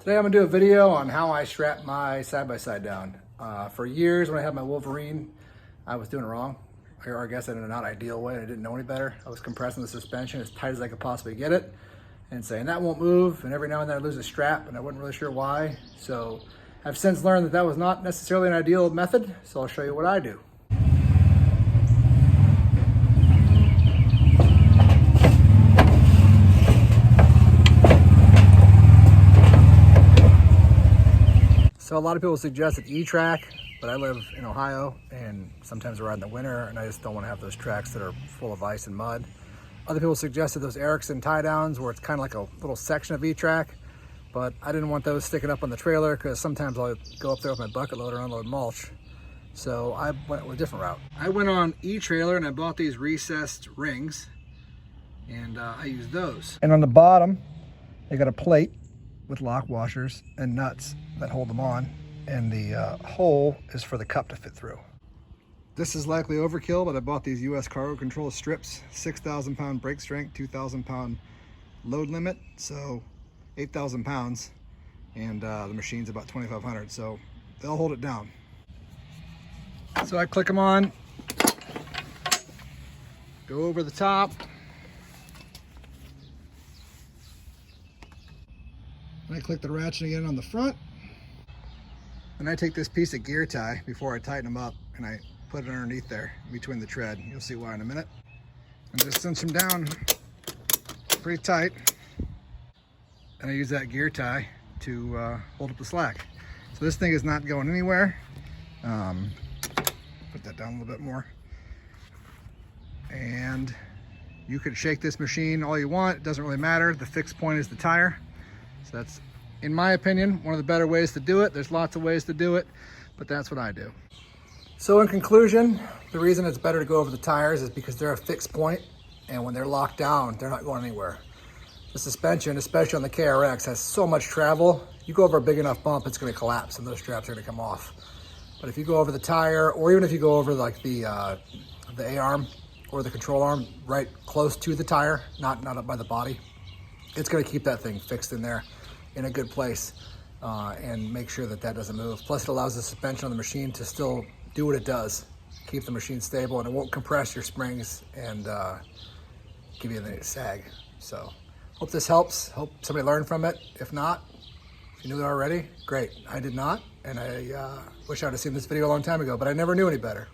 Today I'm gonna do a video on how I strap my side-by-side down. For years when I had my Wolverine, I was doing it wrong. Or I guess in a not ideal way. I didn't know any better. I was compressing the suspension as tight as I could possibly get it and saying that won't move. And every now and then I lose a strap and I wasn't really sure why. So I've since learned that that was not necessarily an ideal method. So I'll show you what I do. So a lot of people suggest an E-track, but I live in Ohio and sometimes I ride in the winter and I just don't want to have those tracks that are full of ice and mud. Other people suggested those KRX1000 tie downs where it's kind of like a little section of E-track, but I didn't want those sticking up on the trailer because sometimes I'll go up there with my bucket loader and unload mulch. So I went with a different route. I went on E-trailer and I bought these recessed rings and I used those. And on the bottom, they got a plate with lock washers and nuts that hold them on, and the hole is for the cup to fit through. This is likely overkill, but I bought these US cargo control strips, 6,000 pound brake strength, 2,000 pound load limit, so 8,000 pounds, and the machine's about 2,500, so they'll hold it down. So I click them on, go over the top, and I click the ratchet again on the front. And I take this piece of gear tie before I tighten them up and I put it underneath there between the tread. You'll see why in a minute. And just cinch them down pretty tight. And I use that gear tie to hold up the slack. So this thing is not going anywhere. Put that down a little bit more. And you could shake this machine all you want. It doesn't really matter. The fixed point is the tire. So that's, in my opinion, one of the better ways to do it. There's lots of ways to do it, but that's what I do. So in conclusion, the reason it's better to go over the tires is because they're a fixed point, and when they're locked down, they're not going anywhere. The suspension, especially on the KRX, has so much travel. You go over a big enough bump, it's gonna collapse and those straps are gonna come off. But if you go over the tire, or even if you go over like the A-arm or the control arm right close to the tire, not up by the body, it's gonna keep that thing fixed in there in a good place and make sure that that doesn't move. Plus it allows the suspension on the machine to still do what it does, keep the machine stable, and it won't compress your springs and give you the sag. So hope this helps. Hope somebody learned from it. If not, if you knew it already, great. I did not, and I wish I would have seen this video a long time ago, but I never knew any better.